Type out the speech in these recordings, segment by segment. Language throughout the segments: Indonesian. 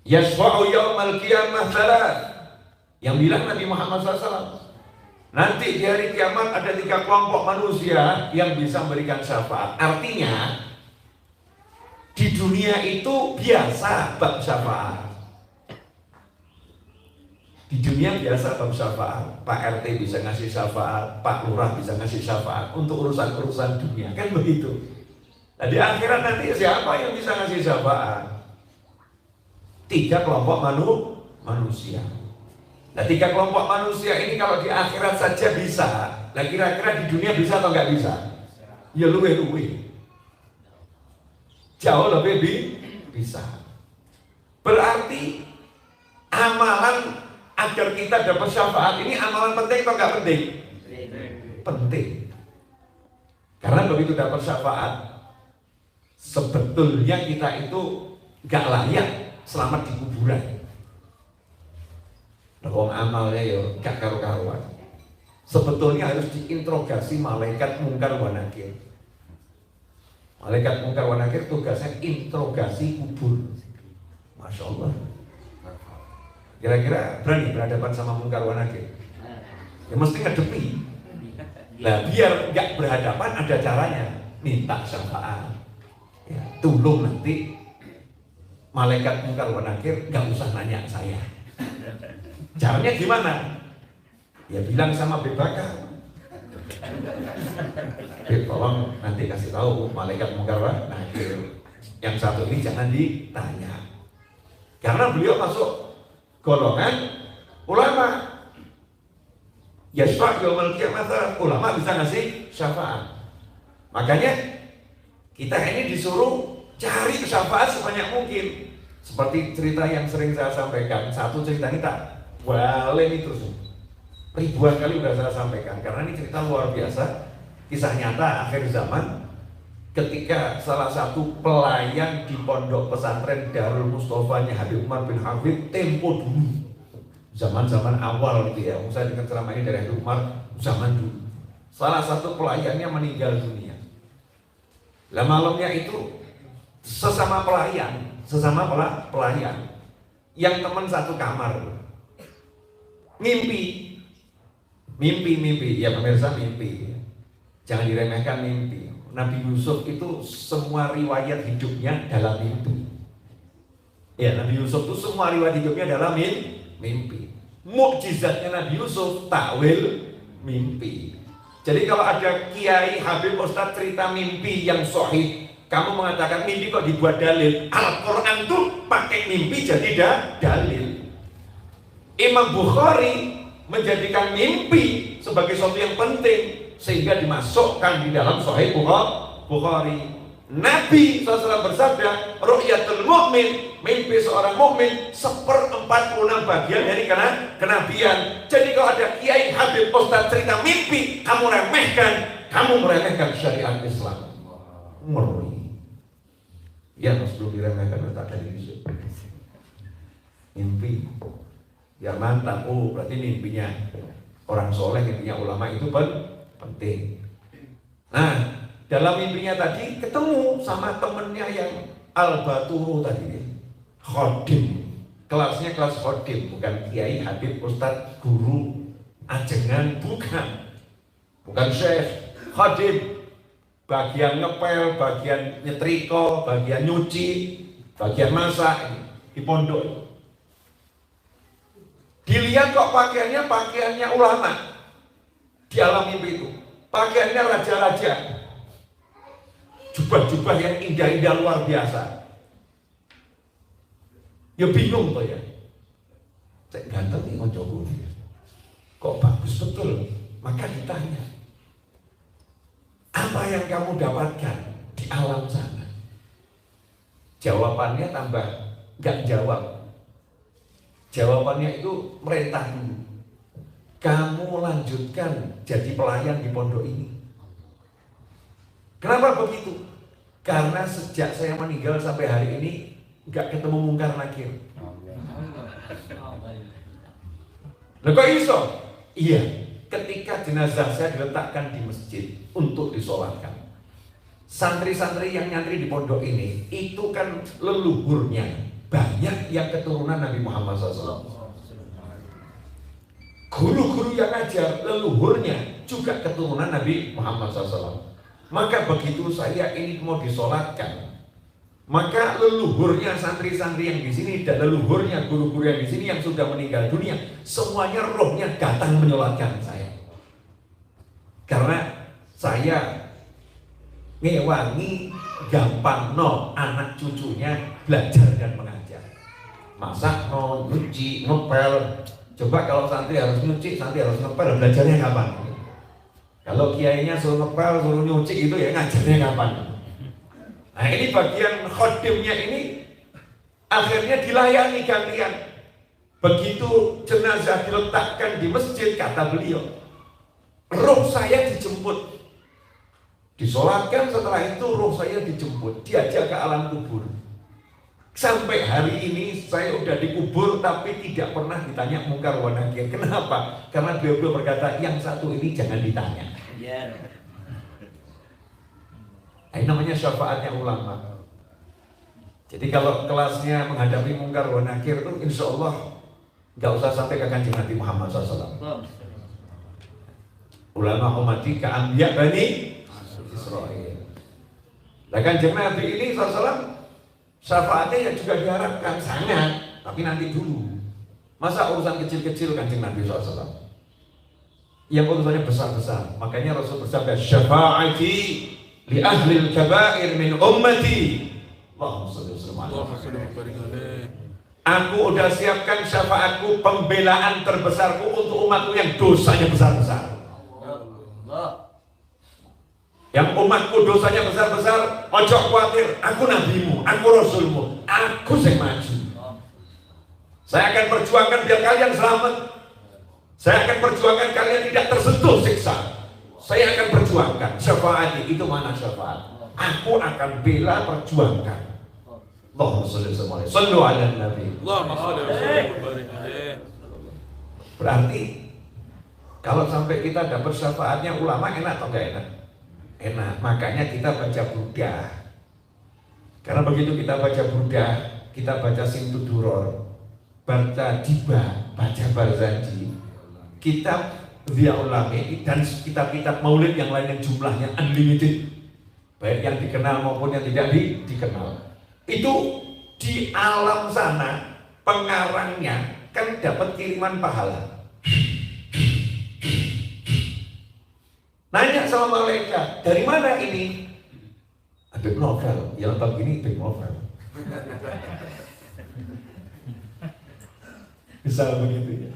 Yasfa'u yaumal qiyamah salat. Yang bilang Nabi Muhammad SAW. Nanti di hari kiamat ada 3 kelompok manusia yang bisa memberikan syafaat. Artinya di dunia itu biasa bab syafaat. Di dunia biasa bab syafaat. Pak RT bisa ngasih syafaat, Pak Lurah bisa ngasih syafaat untuk urusan-urusan dunia, kan begitu. Nah, di akhirat nanti siapa yang bisa ngasih syafaat? 3 kelompok manusia. Nah, 3 kelompok manusia ini kalau di akhirat saja bisa, nah kira-kira di dunia bisa atau nggak bisa? Ya luwe-luwe. Jauh lebih bisa. Berarti amalan agar kita dapat syafaat ini amalan penting atau nggak penting? Penting. Karena begitu dapat syafaat, sebetulnya kita itu nggak layak selamat di kuburan. Wong amalnya ya gak karu-karuan. Sebetulnya harus diinterogasi malaikat mungkar wa nakir. Malaikat mungkar wa nakir tugasnya interogasi kubur. Masya Allah. Kira-kira berani berhadapan sama mungkar wa nakir? Ya mesti ngadepi. Nah biar gak berhadapan ada caranya. Minta syafaat. Ya, tolong nanti malaikat mungkar wa nakir gak usah nanya saya. Caranya gimana? Ya bilang sama Bebaka, tolong nanti kasih tahu malaikat mungkar wa nakir. Yang satu ini jangan ditanya. Karena beliau masuk golongan ulama. Yasfa' yaumal qiyamah, ulama bisa ngasih syafaat. Makanya kita ini disuruh cari syafaat sebanyak mungkin. Seperti cerita yang sering saya sampaikan. Satu cerita ini tak balen itu ribuan kali udah saya sampaikan karena ini cerita luar biasa, kisah nyata akhir zaman ketika salah satu pelayan di pondok pesantren Darul Mustofanya Habib Umar bin Hafid tempo dulu, zaman-zaman awal gitu ya. Saya dengar ceramah ini dari Habib Umar zaman dulu. Salah satu pelayannya meninggal dunia. Lah malamnya itu sesama pelayan yang teman satu kamar mimpi, ya pemirsa, mimpi. Jangan diremehkan mimpi. Nabi Yusuf itu semua riwayat hidupnya dalam mimpi. Ya, Nabi Yusuf itu semua riwayat hidupnya dalam mimpi. Mukjizatnya Nabi Yusuf takwil mimpi. Jadi kalau ada kiai, habib, ustadz cerita mimpi yang sahih, kamu mengatakan mimpi kok dibuat dalil. Al-Quran tuh pakai mimpi jadi dalil. Imam Bukhari menjadikan mimpi sebagai sesuatu yang penting sehingga dimasukkan di dalam Sahih Bukhari. Nabi SAW bersabda, ru'yatul mu'min, mimpi seorang mukmin 1/46 bagian dari kenabian. Jadi kalau ada kiai, habib, ustaz cerita mimpi, kamu meremehkan syariat Islam. Ngeri. Ya, sebelum diremehkan tak ada di mimpi. Biar mantap, berarti mimpinya orang soleh, mimpinya ulama itu penting. Nah, dalam mimpinya tadi ketemu sama temennya yang Al-Baturu tadi, khodim, kelasnya kelas khodim, bukan kiai, habib, ustadz, guru, ajengan, bukan syekh, khodim, bagian ngepel, bagian nyetrika, bagian nyuci, bagian masak di pondok. Dilihat kok pakaiannya ulama di alam mimpi itu, pakaiannya raja-raja, jubah-jubah yang indah-indah luar biasa. Ya bingung tuh ya, cek ganteng nih koncoku, kok bagus betul. Maka ditanya, apa yang kamu dapatkan di alam sana? Jawabannya tambah gak jawab. Jawabannya itu merintah dulu. Kamu lanjutkan jadi pelayan di pondok ini. Kenapa begitu? Karena sejak saya meninggal sampai hari ini nggak ketemu mungkar nakir. Loh kok iso? Iya, ketika jenazah saya diletakkan di masjid untuk disolatkan, santri-santri yang nyantri di pondok ini itu kan leluhurnya banyak yang keturunan Nabi Muhammad SAW. Guru-guru yang ngajar leluhurnya juga keturunan Nabi Muhammad SAW. Maka begitu saya ini mau disolatkan, maka leluhurnya santri-santri yang di sini dan leluhurnya guru-guru yang di sini yang sudah meninggal dunia, semuanya rohnya datang menyolatkan saya. Karena saya ngewangi gampang no anak cucunya belajar dan mengajar. Masak no, nyuci, ngepel. Coba kalau santri harus nyuci, santri harus ngepel, belajarnya kapan? Kalau kiainya suruh ngepel, suruh nyuci itu ya ngajarnya kapan? Nah ini bagian khodimnya ini akhirnya dilayani gantian. Begitu jenazah diletakkan di masjid, kata beliau, roh saya dijemput. Disolatkan, setelah itu roh saya dijemput, diajak ke alam kubur. Sampai hari ini saya udah dikubur tapi tidak pernah ditanya mungkar wa nakir. Kenapa? Karena beliau berkata yang satu ini jangan ditanya. Ini namanya syafaatnya ulama. Jadi kalau kelasnya menghadapi mungkar wa nakir itu insya Allah nggak usah sampai ke kanjeng Nabi Muhammad SAW. Ulama umati ka'ambiya bani Israel. Nah kanjeng Nabi ini SAW syafaatnya yang juga diharapkan sangat, tapi nanti dulu. Masa urusan kecil-kecil kanjeng Nabi SAW? Yang urusannya besar-besar. Makanya Rasul bersabda, syafaati li ahlil kabair min ummati. Allahumma shalli wa sallim. Aku udah siapkan syafaatku, pembelaan terbesarku untuk umatku yang dosanya besar-besar. Yang umatku dosanya besar-besar, ojo khawatir, aku nabimu, aku rasulmu, aku yang maju. Saya akan perjuangkan biar kalian selamat. Saya akan perjuangkan kalian tidak tersentuh siksa. Saya akan perjuangkan syafaat. Itu mana syafaat? Aku akan bela perjuangkan. Allahumma shalli wa sallim ala nabi. Berarti kalau sampai kita dapat syafaatnya ulama enak atau enggak enak? Enak. Makanya kita baca Burda. Karena begitu kita baca Burda, kita baca Simtuduror, baca Diba, baca Barzanji, kitab Ihya Ulami dan kitab-kitab maulid yang lain yang jumlahnya unlimited, baik yang dikenal maupun yang tidak dikenal. Itu di alam sana pengarangnya kan dapat kiriman pahala. Nanya sama malaikat, dari mana ini? Habib Novel, yang lengkap gini Habib Novel. Bisa begitu ya.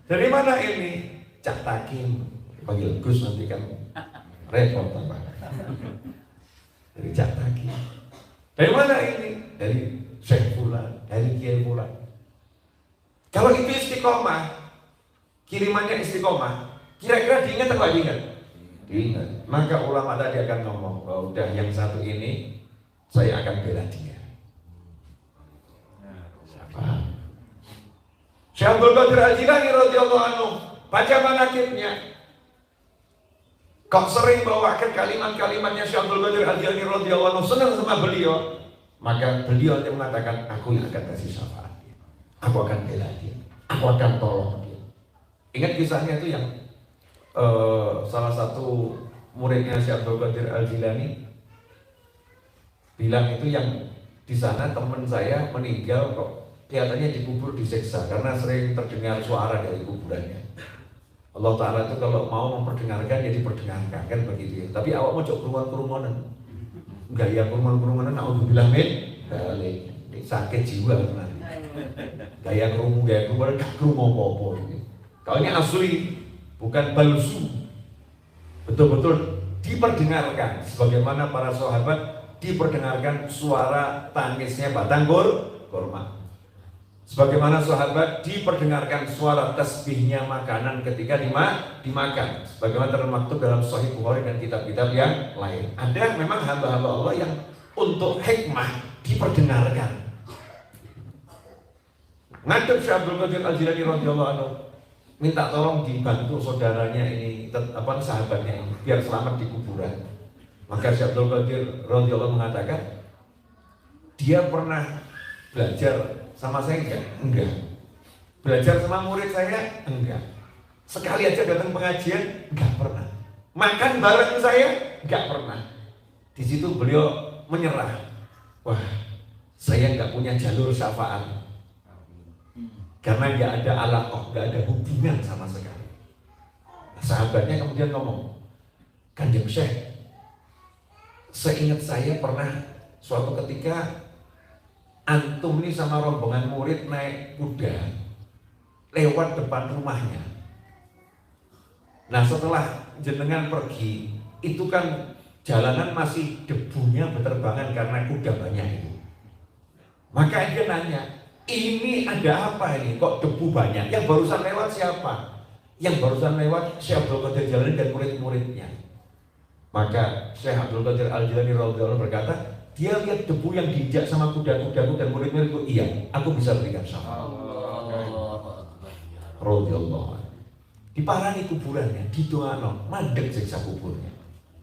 Dari mana ini? Cak Takim, panggil Gus nanti kan repot tambah. Dari Cak Takim. Dari mana ini? Dari Syekh Fulan, dari Kiai Fulan. Kalau itu istiqomah, kirimannya istiqomah, kira-kira diingat atau diingat? Diingat. Maka ulama tadi akan ngomong, oh, udah yang satu ini saya akan bela dia. Siapa? Syekh Abdul Qadir Al-Jilani radhiyallahu anhu, baca manaqibnya. Kok sering bawakan kalimat-kalimatnya Syekh Abdul Qadir Al-Jilani radhiyallahu anhu, senang sama beliau, maka beliau yang mengatakan, aku yang akan kasih syafaat dia. Aku akan bela dia. Aku akan tolong dia. Ingat kisahnya itu yang salah satu muridnya Syekh Abdul Qadir Al-Jilani bilang itu yang di sana teman saya meninggal kok kelihatannya dikubur disiksa karena sering terdengar suara dari kuburannya. Allah Ta'ala itu kalau mau memperdengarkan ya diperdengarkan kan begitu ya. Tapi awak mau coba kerumunan gaya kerumunan naudzubillah min balik sakit jiwa nanti. Gaya kerumunan gak kerumun apa-apa gitu. Kalau ini asli bukan palsu, betul-betul diperdengarkan sebagaimana para sahabat diperdengarkan suara tangisnya batang kurma. Sebagaimana sahabat diperdengarkan suara tasbihnya makanan ketika dimakan. Sebagaimana termaktub dalam Sahih Bukhari dan kitab-kitab yang lain. Ada memang hamba-hamba Allah yang untuk hikmah diperdengarkan. Ngadep Syekh Abdul Qadir Al-Jilani radhiyallahu anhu, minta tolong dibantu saudaranya ini, sahabatnya ini, biar selamat di kuburan. Maka Syekh Abdul Qadir radhiyallahu mengatakan, dia pernah Belajar sama saya enggak? Enggak. Belajar sama murid saya? Enggak. Sekali aja datang pengajian? Enggak pernah. Makan bareng saya? Enggak pernah. Di situ beliau menyerah. Wah, saya enggak punya jalur syafaat. Karena enggak ada alaqah, enggak ada hubungan sama sekali. Nah, sahabatnya kemudian ngomong, Kanjeng Syekh, seingat saya pernah suatu ketika antum ini sama rombongan murid naik kuda lewat depan rumahnya. Nah setelah jenengan pergi, itu kan jalanan masih debunya berterbangan karena kuda banyak itu. Maka dia nanya, ini ada apa ini? Kok debu banyak? Yang barusan lewat siapa? Yang barusan lewat Syekh Abdul Qadir Jalani dan murid-muridnya. Maka Syekh Abdul Qadir Al-Jilani radhiyallahu anhu berkata, dia lihat debu yang diinjak sama kuda-kudaku dan murid-muridku. Iya, aku bisa berikan syafaat. Radhiyallahu anhu. Diparani kuburannya, didoano, mandek siksa kuburnya.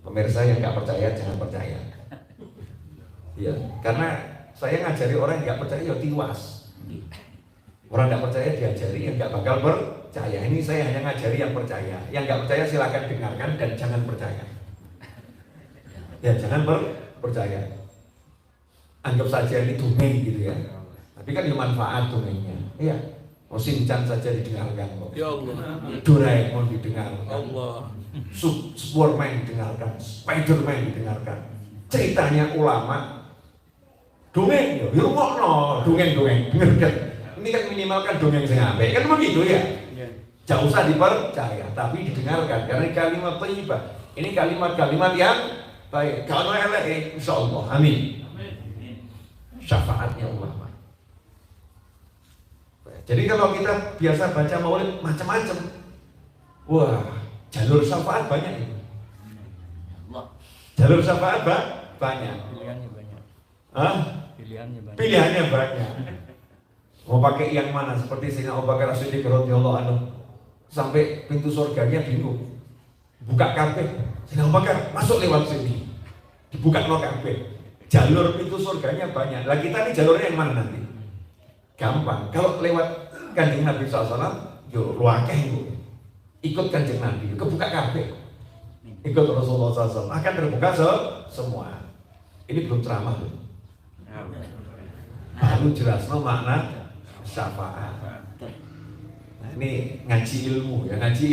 Pemirsa yang nggak percaya jangan percaya. Ya, karena saya ngajari orang yang nggak percaya ya tiwas. Orang nggak percaya diajari yang nggak bakal percaya. Ini saya hanya ngajari yang percaya. Yang nggak percaya silakan dengarkan dan jangan percaya. Ya jangan percaya. Anggap saja ini dongeng gitu ya. Tapi kan manfaat dongengnya. Iya. Shinchan saja didengarkan kok. Ya Allah. Doraemon didengarkan. Allah. Superman didengarkan. Spiderman didengarkan. Ceritanya ulama. Dongeng ya. Rungokno dongeng-dongeng. Ini kan minimalkan dongeng sing apik. Kan begitu ya. Jangan usah dipercaya, tapi didengarkan. Karena kalimat thayyibah. Ini kalimat-kalimat yang baik. Kalau elek insyaallah. Amin. Syafaatnya ulama. Jadi kalau kita biasa baca maulid macam-macam, wah jalur syafaat banyak itu. Jalur syafaat banyak. Pilihannya banyak. Hah? Pilihannya banyak. Pilihannya banyak. Mau pakai yang mana? Seperti Sayyidina Abu Bakar As-Siddiq radhiyallahu anhu, sampai pintu surganya bingung. Buka kabeh. Sayyidina Abu Bakar masuk lewat sini. Dibuka no kabeh. Jalur pintu surganya banyak. Lah kita nih jalurnya yang mana nanti? Gampang. Kalau lewat Kanjeng Nabi SAW, yo luakeh itu. Ikut Kanjeng Nabi, kebuka kabeh. Ikut Rasulullah SAW, akan terbuka semua. Ini belum ceramah loh. Baru jelas no makna syafaat. Nah, ini ngaji ilmu ya, ngaji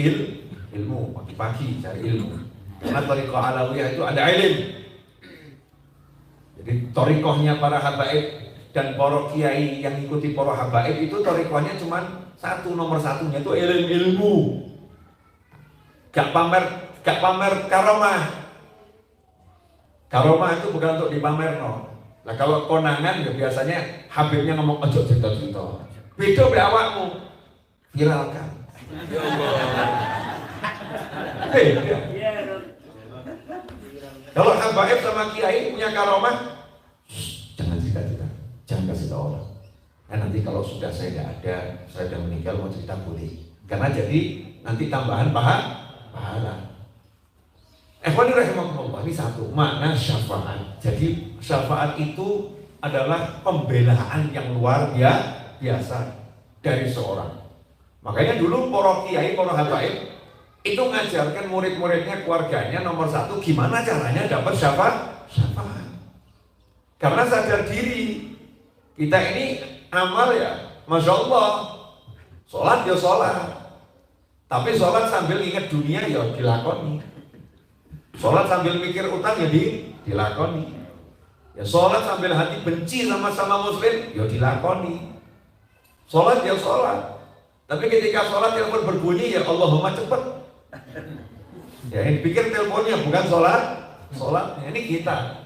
ilmu pagi-pagi cari ilmu. Karena thariqah alawiyah itu ada ilmu. Jadi thariqahnya para habaib dan para kiai yang ikuti para habaib itu thariqahnya cuma satu, nomor satunya itu ilmu. Gak pamer karomah. Karomah itu bukan untuk dipamer no. Nah kalau konangan ya biasanya habibnya ngomong ojo cerita-cerita. Beda be awakmu. Viralkan. Ya Allah. Beda. Kalau habaib sama kiai punya karomah, jangan cerita-cerita. Jangan kasih tahu orang. Nah nanti kalau sudah saya tidak ada, saya sudah meninggal mau cerita boleh. Karena jadi nanti tambahan pahala. Ikhwani rahimakumullah, ini satu makna syafaat. Jadi syafaat itu adalah pembelaan yang luar biasa dari seorang. Makanya dulu para kiai, para habaib itu ngajarkan murid-muridnya, keluarganya nomor satu gimana caranya dapat syafaat. Karena sadar diri kita ini amal ya, masya Allah, sholat ya sholat, tapi sholat sambil ingat dunia ya dilakoni, sholat sambil mikir utang ya dilakoni, ya sholat sambil hati benci sama muslim ya dilakoni, sholat ya sholat, tapi ketika sholat telepon berbunyi ya Allahumma cepet, ya ini pikir teleponnya bukan sholat, ini kita.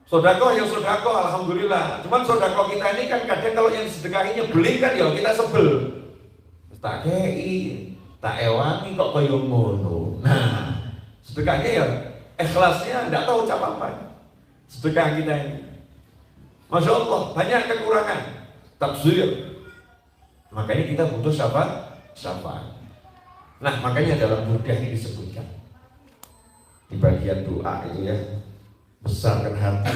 Sodako yang sodako, alhamdulillah. Cuman sodako kita ini kan kadang kalau yang sedekahinya beli kan ya kita sebel. Tak kei, tak ewangi kok kaya ngono. Nah, sedekahnya ya ikhlasnya tidak tahu apa. Sedekah kita ini, masya Allah banyak kekurangan, takzir. Makanya kita butuh syafaat. Nah, makanya dalam mudah ini disebutkan di bagian doa itu ya. Besarkan hati.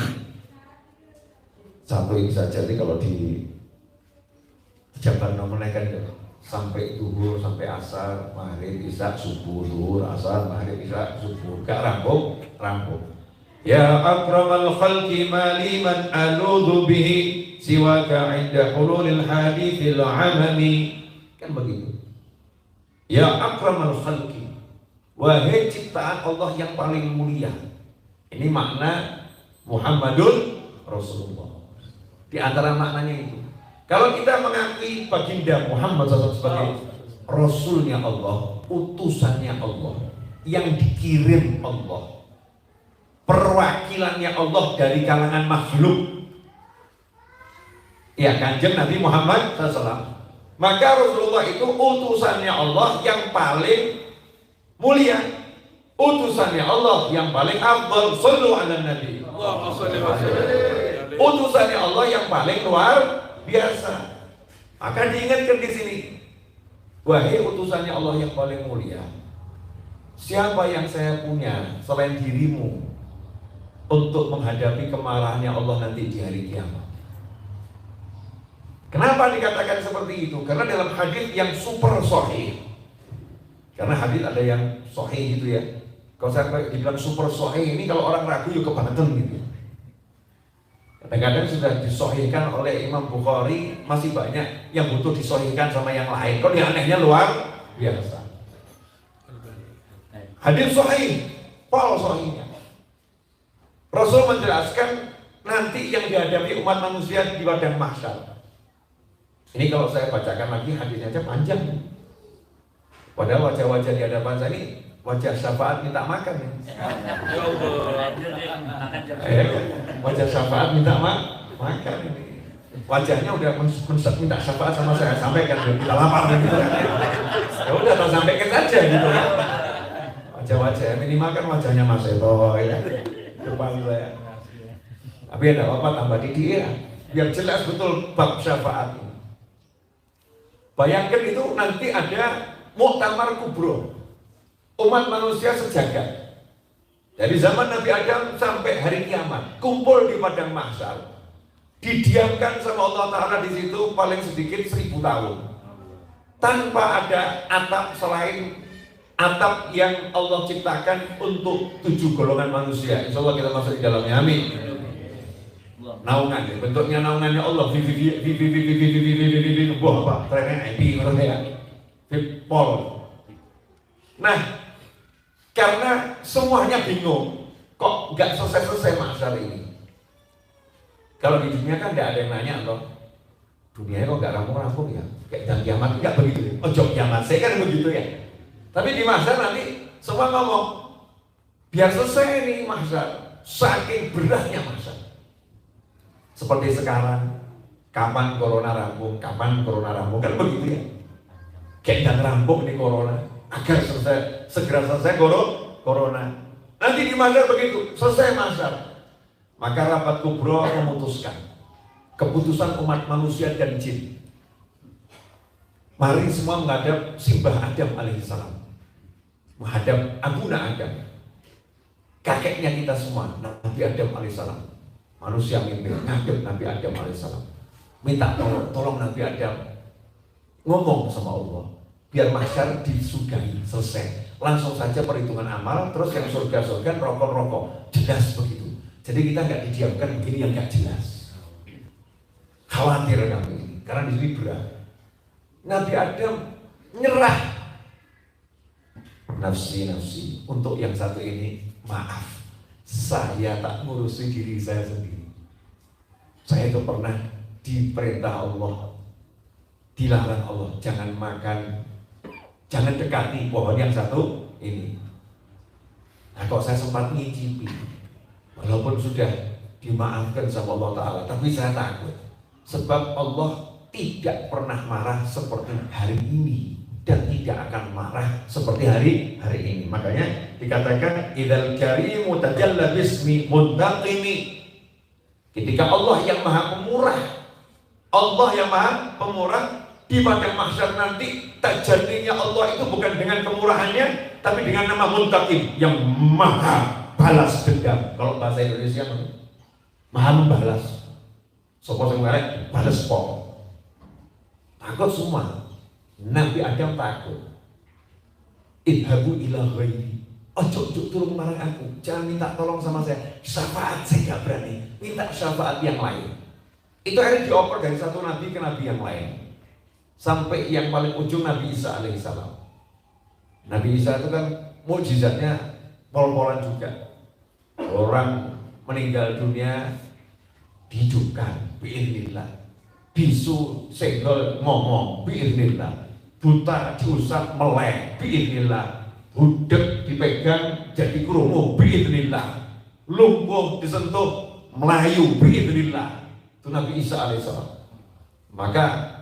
satu ini saja ini kalau di Jabar nomornya kan sampai zuhur, sampai asar, maghrib, isya, subuh, zuhur, asar, maghrib, isya, subuh, gak rampung. Ya akramal khalqi mali man aludhu bihi siwaka inda hululil hadithil amami. Kan begitu. Ya akramal khalqi, wahai ciptaan Allah yang paling mulia. Ini makna Muhammadun Rasulullah. Di antara maknanya itu, kalau kita mengakui baginda Muhammad SAW sebagai Rasulnya Allah, utusannya Allah, yang dikirim Allah, perwakilannya Allah dari kalangan makhluk, ya Kanjeng Nabi Muhammad SAW, maka Rasulullah itu utusannya Allah yang paling mulia, utusannya Allah yang paling afdal. Shallu ala Nabi. Utusannya Allah yang paling luar biasa. Maka diingatkan di sini, wahai utusannya Allah yang paling mulia, siapa yang saya punya selain dirimu untuk menghadapi kemarahannya Allah nanti di hari kiamat? Kenapa dikatakan seperti itu? Karena dalam hadis yang super sahih. Karena hadis ada yang sahih gitu ya. Kalau saya dibilang super sahih ini, kalau orang ragu yuk kebangetan gitu. Kadang-kadang sudah disahihkan oleh Imam Bukhari, masih banyak yang butuh disahihkan sama yang lain. Kok yang anehnya luar biasa. Hadis sahih, pol sahihnya. Rasul menjelaskan nanti yang dihadapi umat manusia di padang mahsyar. Ini kalau saya bacakan lagi hadisnya aja panjang. Padahal wajah-wajah di hadapan saya ini wajah syafaat minta makan ya. Wajah syafaat minta makan ini. Wajahnya udah minta syafaat sama saya, sampaikan kita lapar gitu kan. Ya udah tak sampaikan saja gitu kan. Wajah-wajah minimal kan wajahnya Mas Eto ya. Depan saya. Tapi ada apa tambah didik ya. Biar jelas betul bab syafaat ini. Bayangkan itu nanti ada Muktamar Kubro, umat manusia sejagat dari zaman Nabi Adam sampai hari kiamat, kumpul di padang mahsyar, didiamkan sama Allah Ta'ala di situ paling sedikit 1000 tahun, tanpa ada atap selain atap yang Allah ciptakan untuk 7 golongan manusia. Insya Allah kita masuk di dalamnya, amin. Naungan, bentuknya naungannya Allah, apa? Trennya IP, menurut saya. Pol. Nah, karena semuanya bingung, kok nggak selesai-selesai mahsyar ini. Kalau di dunia kan nggak ada yang nanya loh, dunia kok nggak rampung-rampung ya, kayak dan kiamat nggak begitu. Ojo kiamat, saya kan begitu ya. Tapi di mahsyar nanti semua ngomong, biar selesai ini mahsyar, saking beratnya mahsyar. Seperti sekarang, kapan corona rampung, kan begitu ya. Kayak dan rampung di corona, agar segera selesai corona. Nanti di mahsyar begitu, selesai mahsyar. Maka rapat kubro memutuskan keputusan umat manusia dan jin. Mari semua menghadap Simbah Adam alaihissalam, menghadap Abuna Adam, kakeknya kita semua, Nabi Adam alaihissalam. Manusia mimpi ngadep Nabi Adam alaihissalam, minta tolong Nabi Adam ngomong sama Allah, biar mahsyar disudahi, selesai. Langsung saja perhitungan amal, terus yang surga-surga, rokok-rokok, jelas begitu. Jadi kita nggak didiamkan begini yang nggak jelas. Khawatir kami, karena di sini berat. Nabi Adam nyerah, nafsi, untuk yang satu ini, maaf, saya tak ngurusi diri saya sendiri. Saya itu pernah diperintah Allah, dilarang Allah, jangan makan, jangan dekati pohon yang satu ini. Nah kok saya sempat ngicipi, walaupun sudah dimaafkan sama Allah Ta'ala, tapi saya takut. Sebab Allah tidak pernah marah seperti hari ini, dan tidak akan marah seperti hari ini. Makanya dikatakan idzal karimu tajalla bismi muntaqimi. Ketika Allah yang maha pemurah, di padang mahsyar nanti tajallinya Allah itu bukan dengan kemurahannya, tapi dengan nama Muntaqim, yang maha balas dendam. Kalau bahasa Indonesia maha membalas. Sopo sing elek bales po. Takut semua. Nabi Adam takut. Idhabu ila ghairi. Ojo turun marang aku. Jangan minta tolong sama saya. Syafaat saya gak berani. Minta syafaat yang lain. Itu akhirnya dioper dari satu nabi ke nabi yang lain. Sampai yang paling ujung Nabi Isa alaihissalam. Nabi Isa itu kan mukjizatnya pol-polan juga. Orang meninggal dunia dihidupkan, biiznillah. Bisu segel ngomong, biiznillah. Buta diusap melek, biiznillah. Budak dipegang jadi krungu, biiznillah. Lumpuh disentuh melayu, biiznillah. Itu Nabi Isa alaihissalam. Maka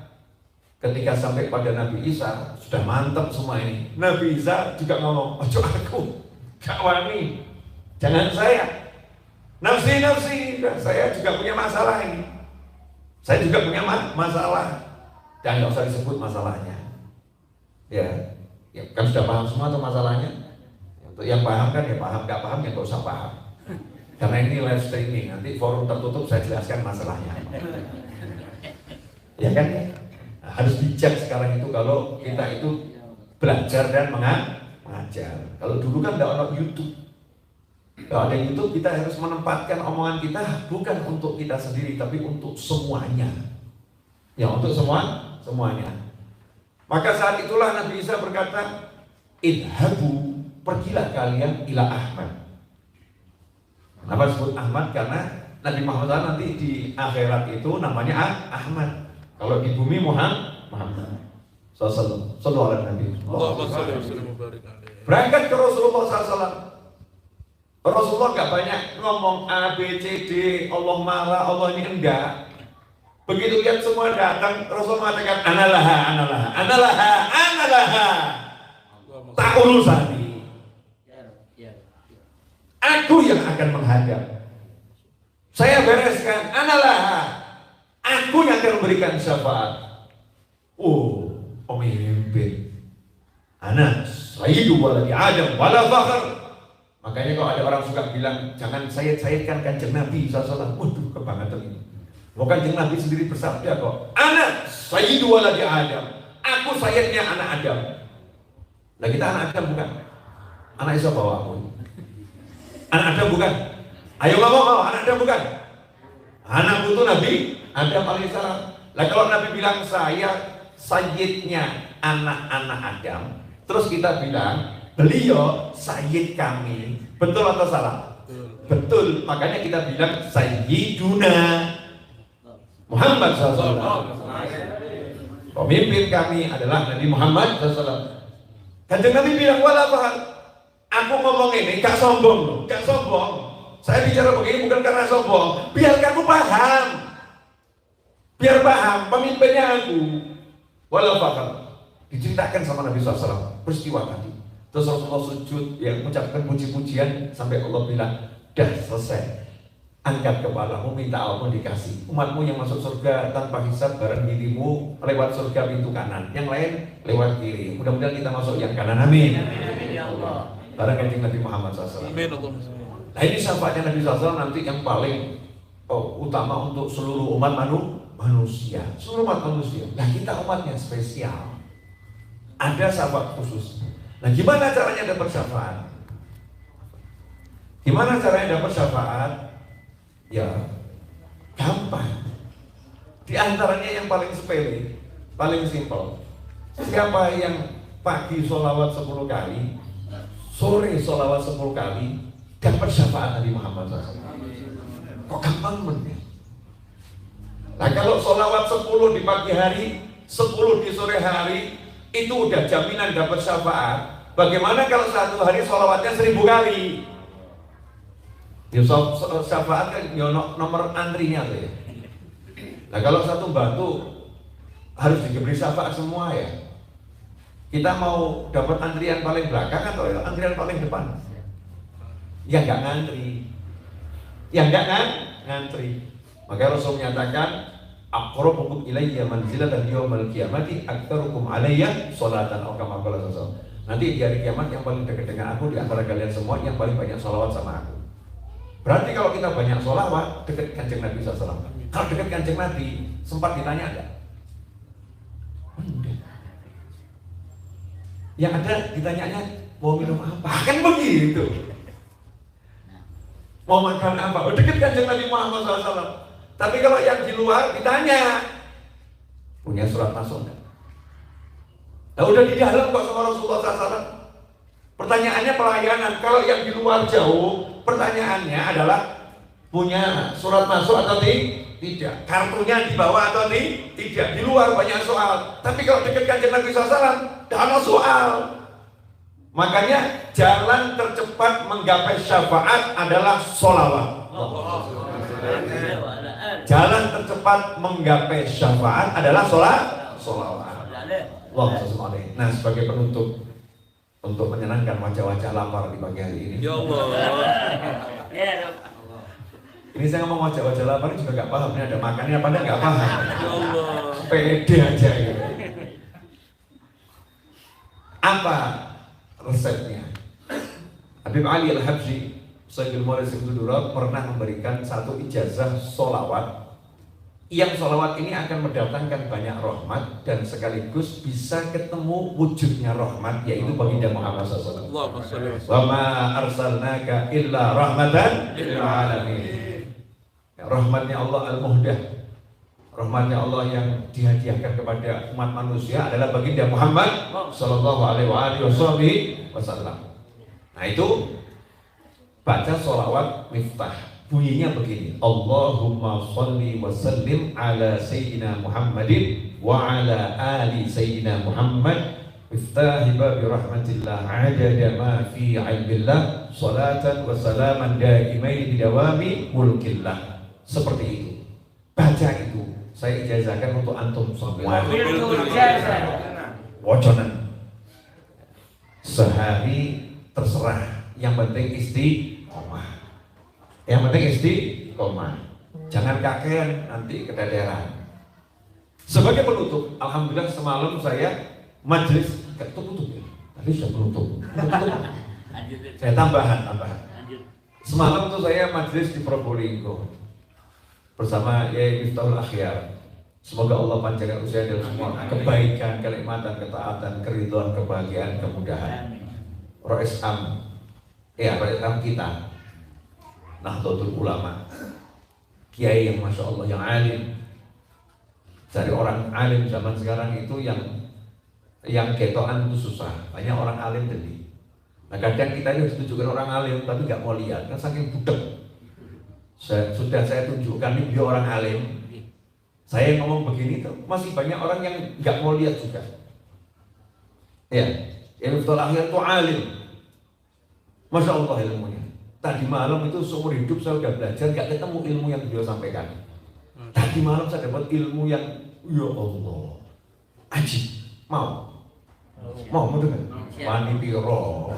ketika sampai pada Nabi Isa, sudah mantap semua ini. Nabi Isa juga ngomong, ojo aku, gak wani, jangan saya. Nafsi, saya juga punya masalah ini. Saya juga punya masalah. Dan gak usah disebut masalahnya. Ya kan sudah paham semua tuh masalahnya. Untuk yang paham kan ya paham, gak paham ya gak usah paham. Karena ini live streaming, nanti forum tertutup saya jelaskan masalahnya. Ya kan? Harus bijak sekarang itu kalau kita itu belajar dan mengajar. Kalau dulu kan tidak ada YouTube. Kalau ada YouTube kita harus menempatkan omongan kita bukan untuk kita sendiri tapi untuk semuanya. Ya untuk semuanya. Maka saat itulah Nabi Isa berkata, idhabu, pergilah kalian ila Ahmad. Kenapa disebut Ahmad? Karena Nabi Muhammad nanti di akhirat itu namanya Ahmad. Kalau di bumi Muhammad sallallahu alaihi wasallam. Berangkat ke Rasulullah sallallahu. Rasulullah gak banyak ngomong A, B, C, D, Allah marah, Allah ini enggak. Begitu lihat semua datang, Rasulullah mengatakan analaha. Tak urusani. Aku yang akan menghadap. Saya bereskan analaha. Aku yang akan memberikan syafaat. Oh, pemimpin. Anak sayyidu waladi Adam wala fakhr. Makanya kalau ada orang suka bilang jangan sayid-sayidkan kanjeng Nabi sallallahu. Waduh, kebangetan ini. Mau kanjeng Nabi sendiri bersabda kok. Anak sayyidu waladi Adam. Aku sayidnya anak Adam. Nah kita anak Adam bukan? Anak Isa bawa aku. Anak Adam bukan? Ayo ngomong, anak Adam bukan? Anak putu Nabi Adam alaihissalam. Lah kalau Nabi bilang saya sayyidnya anak-anak Adam, terus kita bilang beliau sayyid kami, betul atau salah? Betul. Makanya kita bilang sayyiduna Muhammad SAW. Pemimpin kami adalah Nabi Muhammad SAW. Kanjeng Nabi bilang wala fahal. Aku ngomong ini gak sombong loh, gak sombong. Saya bicara begini bukan karena sombong, biar kamu paham. Biar paham pemimpinnya aku. Walau fakal. Diceritakan sama Nabi SAW peristiwa tadi. Terus Rasulullah sujud yang mengucapkan puji-pujian sampai Allah bilang, dah selesai. Angkat kepalamu, minta Allah dikasih. Umatmu yang masuk surga tanpa hisab bareng dirimu lewat surga pintu kanan, yang lain lewat kiri. Mudah-mudahan kita masuk yang kanan. Amin. Amin ya Allah. Bareng kanjeng Nabi Muhammad SAW. Amin. Nah ini syafaatnya Nabi SAW nanti yang paling utama untuk seluruh umat manusia, seluruh umat manusia. Nah kita umatnya spesial, ada syafaat khusus. Nah gimana caranya dapat syafaat? Gimana caranya dapat syafaat? Ya gampang. Di antaranya yang paling sepele, paling simpel. Siapa yang pagi sholawat 10 kali, sore sholawat 10 kali, dapat syafaat Nabi Muhammad SAW. Kok gampang banget? Nah kalau sholawat 10 di pagi hari, 10 di sore hari, itu udah jaminan dapat syafaat. Bagaimana kalau satu hari sholawatnya 1000 kali? Ya syafaat kan ya nomor antrinya tuh ya. Nah kalau satu batu harus diberi syafaat semua ya. Kita mau dapat antrian paling belakang atau antrian paling depan? Ya nggak ngantri. Ya nggak ngantri. Maka Rasul menyatakan aqrabukum ilayya manzilatan yaumil qiyamati aktsarukum alayya sholatan atau kama qala Rasul. Nanti di hari kiamat yang paling dekat dengan aku di antara kalian semua yang paling banyak sholawat sama aku. Berarti kalau kita banyak sholawat dekat kanjeng Nabi SAW. Kalau dekat Kanjeng Nabi, sempat ditanya enggak? Enggak. Yang ada ditanyanya, mau minum apa? Kan begitu. Mau makan apa? Oh, dekat Kanjeng Nabi Muhammad SAW. Tapi kalau yang di luar ditanya, punya surat masuk enggak? Nah, udah di dalam kok sama Rasulullah SAW. Pertanyaannya pelayanan. Kalau yang di luar jauh, pertanyaannya adalah punya surat masuk atau tidak? Kartunya dibawa atau tidak? Di luar banyak soal. Tapi kalau dekat Kanjeng Nabi SAW, tidak ada soal. Makanya jalan tercepat menggapai syafaat adalah sholawat. Jalan tercepat menggapai syafaat adalah sholawat. Nah, sebagai penutup untuk menyenangkan wajah-wajah lapar di pagi hari ini. Ya Allah. Ini saya ngomong wajah-wajah lapar juga nggak paham. Ini ada makannya apa enggak, nggak paham. Ya Allah. Pede aja gitu. Apa resepnya? Habib Ali Al-Habsyi, Sayyidul Mu'arris Ibn pernah memberikan satu ijazah sholawat. Yang sholawat ini akan mendatangkan banyak rahmat dan sekaligus bisa ketemu wujudnya rahmat, yaitu baginda Muhammad SAW. Wa ma arsalnaka illa rahmatan lil alamin. Rahmatnya Allah Al-Muhdah, rahmatnya Allah yang dihadiahkan kepada umat manusia adalah baginda Muhammad Sallallahu Alaihi Wasallam. Nah itu baca sholawat miftah, bunyinya begini: Allahumma sholli wa sallim ala Sayyidina Muhammadin wa ala ali Sayyidina Muhammad miftahi babi rahmatillah adada ma fi ilmillah salatan wa salaman daimain bidawami mulkillah. Seperti itu, baca itu. Saya ijazahkan untuk antum semua. Wajonan sehari terserah, yang penting istiqomah. Yang penting istiqomah. Jangan kakean nanti kedaderan. Sebagai penutup, alhamdulillah semalam saya majelis tutup ya. Tadi sudah penutup. Saya tambahan. Semalam tuh saya majelis di Probolinggo bersama Yai Miftahul Akhyar. Semoga Allah panjangkan usia dan semua kebaikan, kenikmatan, ketaatan, keridhaan, kebahagiaan, kemudahan. Rois Am, Rois Am kita, Nahdlatul Ulama, Kiai yang masya Allah, yang alim. Dari orang alim zaman sekarang itu yang ketoan itu susah. Banyak orang alim jadi. Nah kadang kita ini harus tunjukkan orang alim tapi nggak mau lihat, kan saking budek. Sudah saya tunjukkan ini dia orang alim. Saya ngomong begini tuh masih banyak orang yang nggak mau lihat juga. Ya, yang betul akhir itu alim. Masya Allah ilmunya. Tadi malam itu seumur hidup saya udah belajar, nggak ketemu ilmu yang beliau sampaikan. Tadi malam saya dapat ilmu yang ya Allah, ajib. Mau dengar? Mani piro.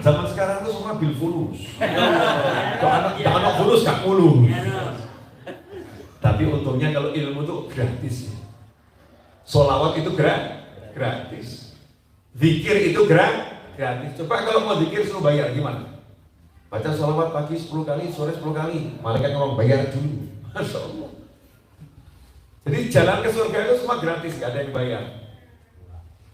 Zaman sekarang itu semua bil fulus. Anak fulus gak mulus. Tapi untungnya kalau ilmu itu gratis. Sholawat itu gratis. Zikir itu gratis. Coba kalau mau zikir suruh bayar gimana? Baca sholawat pagi 10 kali, sore 10 kali. Malaikat ngomong bayar dulu. Masya Allah. Jadi jalan ke surga itu semua gratis, gak ada yang bayar.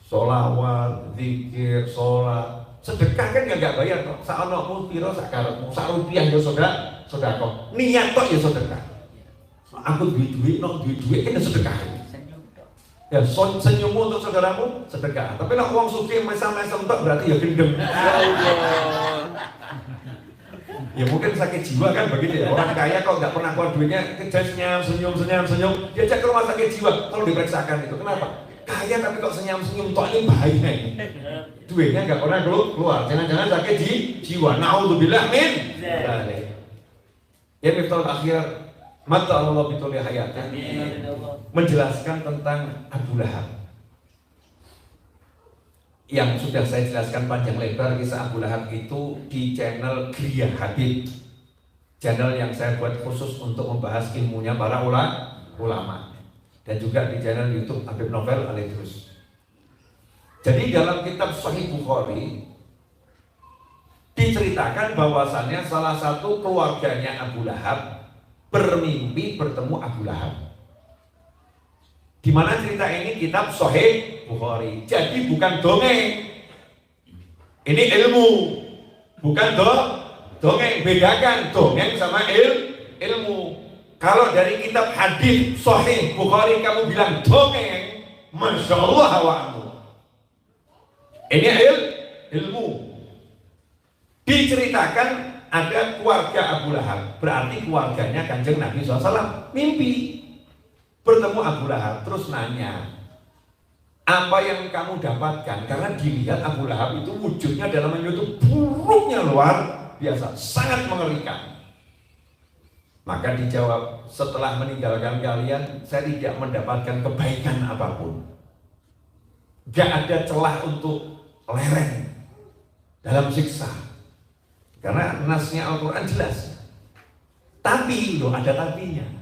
Sholawat, zikir, sholat, sedekah kan nggak bayar kok. Sa'anokmu piro sakarepmu, rupiah ya sedekah. Niat kok ya sedekah. Aku duit kan ya sedekah. Ya senyummu untuk saudaramu sedekah. Tapi nak uang suki mesam-mesam tok berarti ya gendeng. Ya mungkin sakit jiwa kan begitu ya. Orang kaya kok nggak pernah keluar duitnya, senyum. Diajak ke rumah sakit jiwa, tolong diperiksakan itu. Kenapa? Kaya tapi kok senyum tok ini bahaya ini. Duitnya nggak pernah keluar. Jangan-jangan sakit jiwa. Naudzubillah min. Ya Miftahul Akhyar, mata Allah bituli hayatnya, menjelaskan tentang Abu Lahab. Yang sudah saya jelaskan panjang lebar kisah Abu Lahab itu di channel Gria Habib, channel yang saya buat khusus untuk membahas ilmunya para ulama, dan juga di channel YouTube Habib Novel Al-Idrus. Jadi dalam kitab Sahih Bukhari diceritakan bahwasannya salah satu keluarganya Abu Lahab bermimpi bertemu Abu Lahab. Di mana cerita ini kitab Sahih Bukhari. Jadi bukan dongeng. Ini ilmu. Bukan dongeng. Bedakan dongeng sama ilmu. Kalau dari kitab hadis Sahih Bukhari kamu bilang dongeng, Masya Allah wa'amu. Ini ilmu. Diceritakan ada keluarga Abu Lahab. Berarti keluarganya Kanjeng Nabi SAW mimpi bertemu Abu Lahab, terus nanya, apa yang kamu dapatkan? Karena dilihat Abu Lahab itu wujudnya dalam itu buruknya luar biasa, sangat mengerikan. Maka dijawab, setelah meninggalkan kalian, saya tidak mendapatkan kebaikan apapun. Gak ada celah untuk lereng dalam siksa. Karena nasnya Al-Quran jelas. Tapi, loh ada tapinya.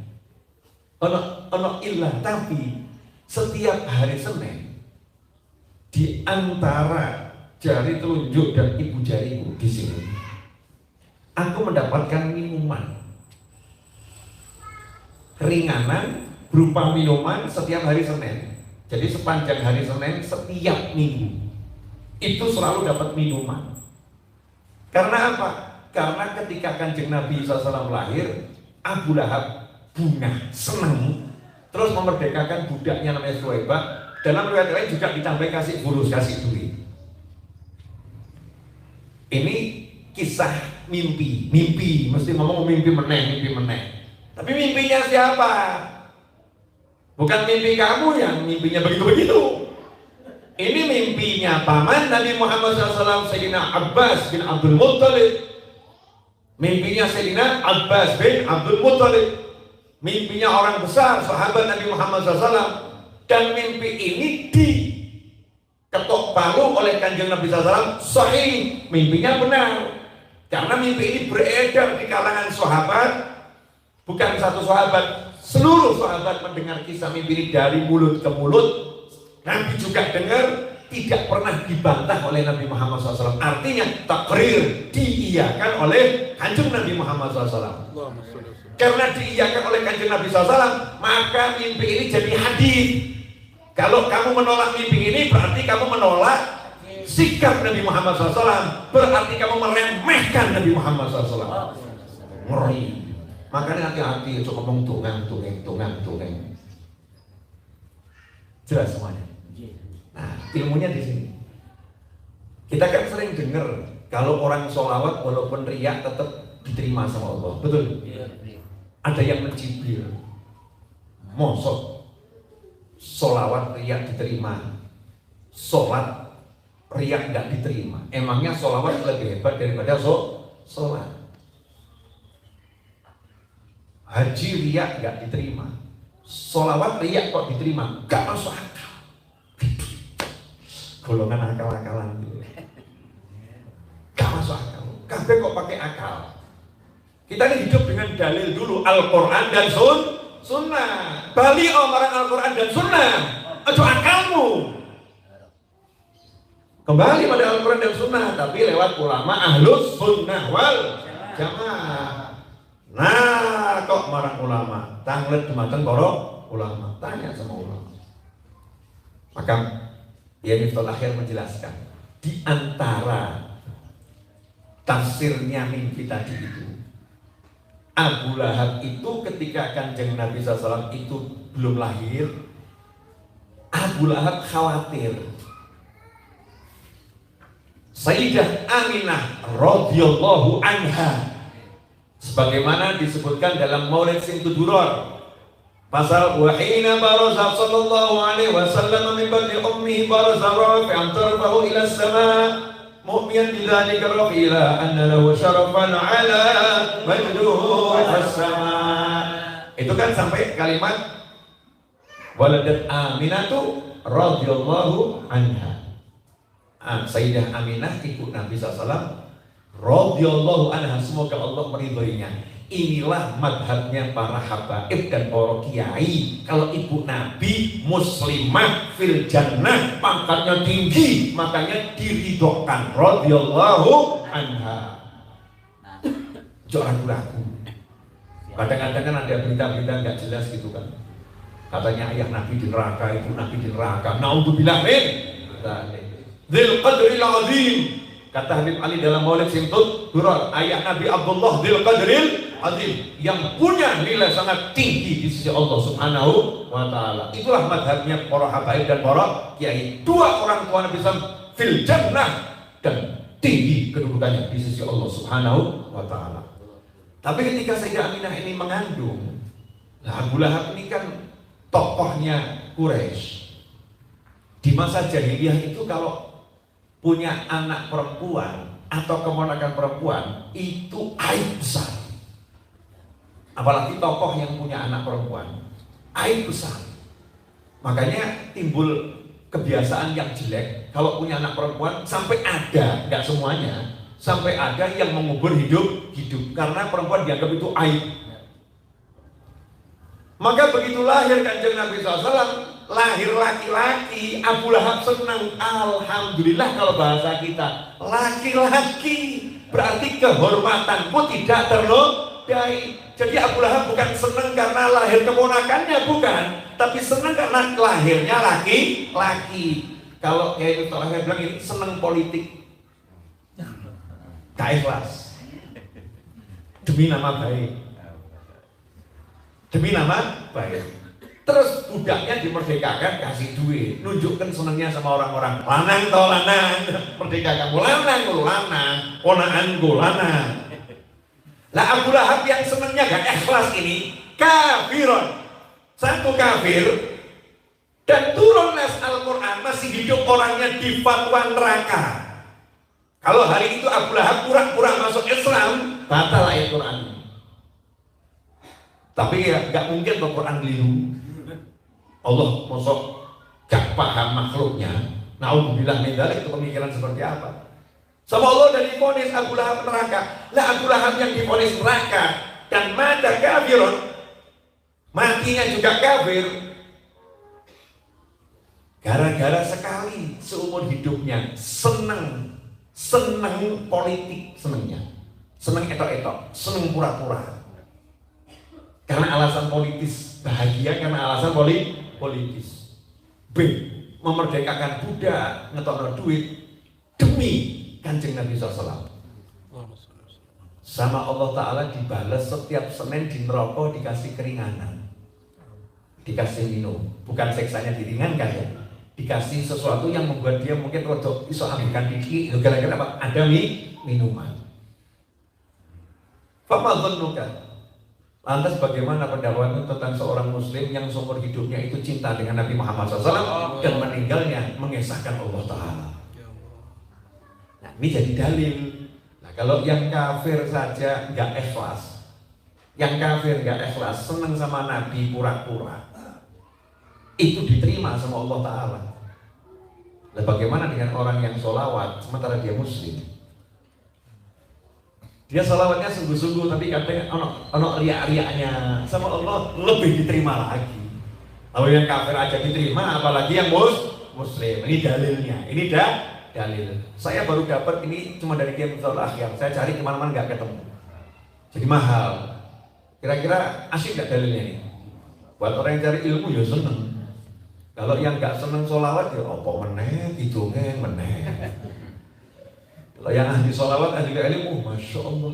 Ono ilah, tapi setiap hari Senin di antara jari telunjuk dan ibu jariku di sini, aku mendapatkan minuman ringanan berupa minuman setiap hari Senin. Jadi sepanjang hari Senin setiap minggu itu selalu dapat minuman. Karena apa? Karena ketika Kanjeng Nabi SAW lahir, Abu Lahab bunga, senang, terus memerdekakan budaknya namanya Suhaibah. Dalam riwayat lain juga ditambah kasih fulus, kasih duit. Ini kisah mimpi, mesti ngomong mimpi meneh. Tapi mimpinya siapa? Bukan mimpi kamu yang mimpinya begitu-begitu. Ini mimpinya paman Nabi Muhammad SAW, Sayyidina Abbas bin Abdul Muttalib. Mimpinya Sayyidina Abbas bin Abdul Muttalib. Mimpinya orang besar, sahabat Nabi Muhammad SAW. Dan mimpi ini diketok palu oleh Kanjeng Nabi SAW. Sahih, mimpinya benar. Karena mimpi ini beredar di kalangan sahabat. Bukan satu sahabat, seluruh sahabat mendengar kisah mimpi ini dari mulut ke mulut. Nabi juga dengar, tidak pernah dibantah oleh Nabi Muhammad SAW. Artinya takrir, diiyakan oleh Kanjeng Nabi Muhammad SAW. Karena diiyakan oleh Kanjeng Nabi SAW, maka mimpi ini jadi hadis. Kalau kamu menolak mimpi ini, berarti kamu menolak sikap Nabi Muhammad SAW. Berarti kamu meremehkan Nabi Muhammad SAW. Ngeri. Makanya hati-hati untuk ngomong tunggang. Jelas semuanya. Nah, ilmunya di sini. Kita kan sering dengar kalau orang sholawat walaupun riak tetap diterima sama Allah. Betul? Ada yang mencibir. Mosok sholawat riak diterima, sholat riak tidak diterima. Emangnya sholawat lebih hebat daripada sholat? Haji riak nggak diterima, sholawat riak kok diterima? Gak masuk akal. Golongan akal-akalan gitu. Gak masuk akal. Kabeh kok pakai akal. Kita ini hidup dengan dalil dulu, Al-Quran dan Sunnah. Bali orang Al-Quran dan Sunnah. Aduh akalmu. Kembali pada Al-Quran dan Sunnah, tapi lewat ulama Ahlus Sunnah wal Jamaah. Nah, kok marang ulama? Tanglet dumateng para ulama. Tanya sama ulama. Maka ya Miftahul Akhir menjelaskan di antara tafsirnya mimpi tadi itu, Abu Lahab itu ketika Kanjeng Nabi SAW itu belum lahir, Abu Lahab khawatir Sayyidah Aminah radhiyallahu anha, sebagaimana disebutkan dalam Maulid Sing Tuduror pasal wahina baraza sallallahu alaihi wasallam min bani ummihi baraza rafi'an tarfahu ila as-sama' mu'minan bidzalika rafila anna lahu syarafan ala majduhu as-sama'. Itu kan sampai kalimat waladat Aminatu radhiyallahu anha. Sayyidah Aminah ibu Nabi SAW radhiyallahu anha, semoga Allah meridhoinya. Inilah madhabnya para habaib dan para kiai. Kalau ibu Nabi muslimah fil jannah, pangkatnya tinggi, makanya diridhokan radhiyallahu anha. Jangan ragu. Kadang-kadang kan ada berita-berita nggak jelas gitu kan. Katanya ayah Nabi di neraka, ibu Nabi di neraka. Naudzubillah min dzil qadril azim. Kata Habib Ali dalam Maulid Simtud Durar, ayah Nabi Abdullah dzil qadril azim, yang punya nilai sangat tinggi di sisi Allah Subhanahu wa taala. Itulah madhabnya para habaib dan para kiai. Dua orang tua Nabi SAW fil jannah, dan tinggi kedudukannya di sisi Allah Subhanahu wa taala. Tapi ketika Sayyidah Aminah ini mengandung, Abu Lahab ini kan tokohnya Quraisy. Di masa jahiliyah itu kalau punya anak perempuan atau keponakan perempuan itu aib besar. Apalagi tokoh yang punya anak perempuan, aib besar. Makanya timbul kebiasaan yang jelek kalau punya anak perempuan, sampai ada, nggak semuanya, sampai ada yang mengubur hidup karena perempuan dianggap itu aib. Maka begitu lahir Kanjeng Nabi SAW, lahir laki-laki, Abu Lahab senang. Alhamdulillah, kalau bahasa kita, laki-laki berarti kehormatanmu tidak ternodai. Jadi Abu Lahab bukan senang karena lahir keponakannya, bukan, tapi senang karena lahirnya laki-laki. Kalau kayak itu saya bilang ini senang politik, gak ikhlas, demi nama baik, demi nama baik. Terus budaknya dimerdekakan, kasih duit, nunjukkan senangnya sama orang-orang. Lanang toh lanang, merdeka kamu lanang, ponaan gue lanang. Lah Abu Lahab yang senangnya gak ikhlas ini kafirun, satu kafir, dan turun nas Al-Quran masih hidup orangnya di fatwa neraka. Kalau hari itu Abu Lahab pura-pura masuk Islam, batal ayat Quran. Tapi ya gak mungkin Al-Quran keliru. Allah mosok gak paham makhluknya. Naudzubillah min dzalik, itu pemikiran seperti apa? Sama Allah dan divonis Abu Lahab neraka. Lah Abu Lahab yang divonis neraka dan mata kafirun, matinya juga kafir, gara-gara sekali seumur hidupnya seneng politik, seneng etok-etok, seneng pura-pura. Karena alasan politis, bahagia karena alasan politis. B, memerdekakan budak, ngetokno duit demi Kanjeng Nabi SAW. Sama Allah Ta'ala dibalas setiap Senin di neraka dikasih keringanan, dikasih minum. Bukan seksanya diringankan ya, dikasih sesuatu yang membuat dia mungkin rodok iso ambilkan diki. Gara-gara apa? Ada minuman. Fama dhannuka, lantas bagaimana pendapatmu tentang seorang muslim yang seumur hidupnya itu cinta dengan Nabi Muhammad SAW dan meninggalnya mengesahkan Allah Ta'ala? Nah, ini jadi dalil. Nah, kalau yang kafir saja nggak ikhlas, senang sama Nabi pura-pura, itu diterima sama Allah Ta'ala. Nah, bagaimana dengan orang yang sholawat sementara dia muslim? Dia sholawatnya sungguh-sungguh, tapi katanya ono riak-riaknya, sama Allah lebih diterima lagi. Kalau yang kafir aja diterima, apalagi yang muslim. Ini dalilnya, ini dalil. Saya baru dapat ini cuma dari Kiai Muftul Akhyar. Saya cari kemana-mana nggak ketemu. Jadi mahal. Kira-kira asik nggak dalilnya ini? Buat orang yang cari ilmu ya seneng. Kalau yang nggak seneng sholawat ya apa meneh, hidungnya meneh. Kalau yang ahli sholawat, ahli ilmu, masya Allah,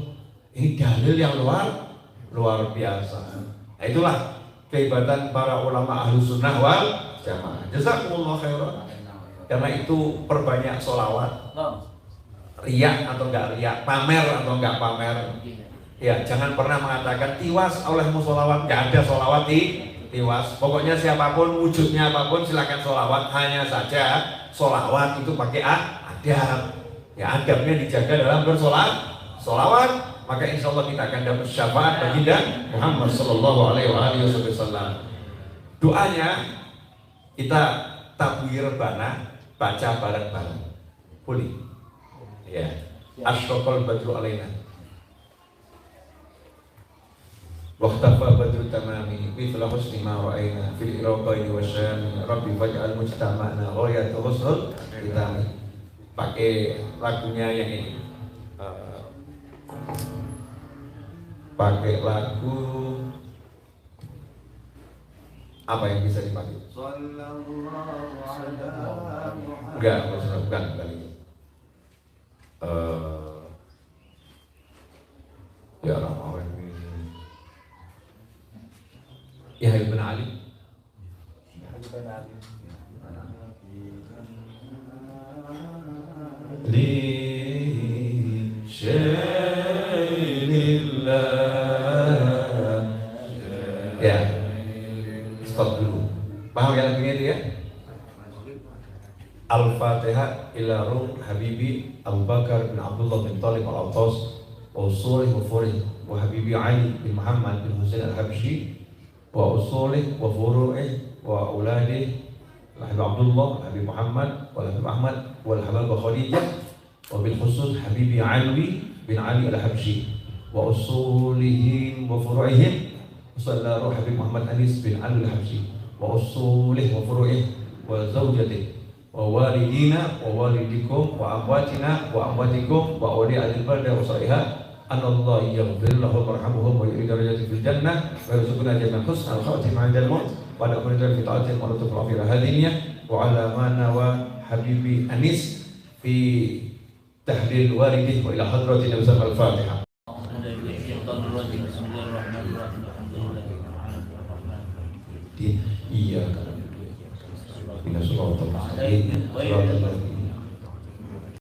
ini dalil yang luar biasa. Nah, itulah kehebatan para ulama ahlu sunnah wal jamaah. Jazakumullah khairan. Karena itu perbanyak sholawat, riak atau enggak riak, pamer atau enggak pamer. Ya, jangan pernah mengatakan tiwas olehmu sholawat. Enggak ada sholawat tiwas. Pokoknya siapapun, wujudnya apapun, silakan sholawat. Hanya saja sholawat itu pakai adab. Ya, adabnya dijaga dalam bersolawat. Maka insya Allah kita akan dapat syafaat baginda Muhammad Sallallahu Alaihi Wasallam. Doanya kita tabwir bana, baca bareng-bareng. Boleh? Ya. Asyraqal badru alaina. Waqtafa badru tamami mithla husni ma ra'ayna fil iraqaini wasyami rabbi faj'al mujtama'na ghayatu husnul khitami. Pakai lagunya yang ini. pakai lagu apa yang bisa dipakai? Enggak, bukan ini. Ya orang ini. Ya Ibn Ali. Li syai'illah. Ya, stop dulu. Paham ya lagunya itu ya? Al-Fatihah ila ruh Habibi Abu Bakar bin Abdullah bin Talib al-Attas wa usulih wa furih wa Habibi Ali bin Muhammad bin Husain al-Habsyi wa usulih wa furu'ih wa auladih Habib Abdullah, Habib Muhammad, wa Habib Ahmad, wa Habib Khadijah, wa bil khusus Habibi Alwi bin Ali al-Habsyi, wa usulihim wa furu'ihim, sallallahu Habib Muhammad Anis bin Ali al-Habsyi, wa usulih wa furu'ih, wa zawjatih, wa walidina, wa walidikum, wa amwatina, wa amwatikum, wa awliya al-balda wa sa'iha, anallahu yaghfir lahum warhamhum wa yu'id darajatihim fil jannah wa yarzuqna jannatan husnal khatimah 'indal maut wa la kunna fi ta'atin wa lutful afir hadiniyah wa ala mana wa habibi anis fi tahlil walidih wa ila hadratin nabi al-fatihah. Iya kan. Inna sallallahu alaihi wa sallam.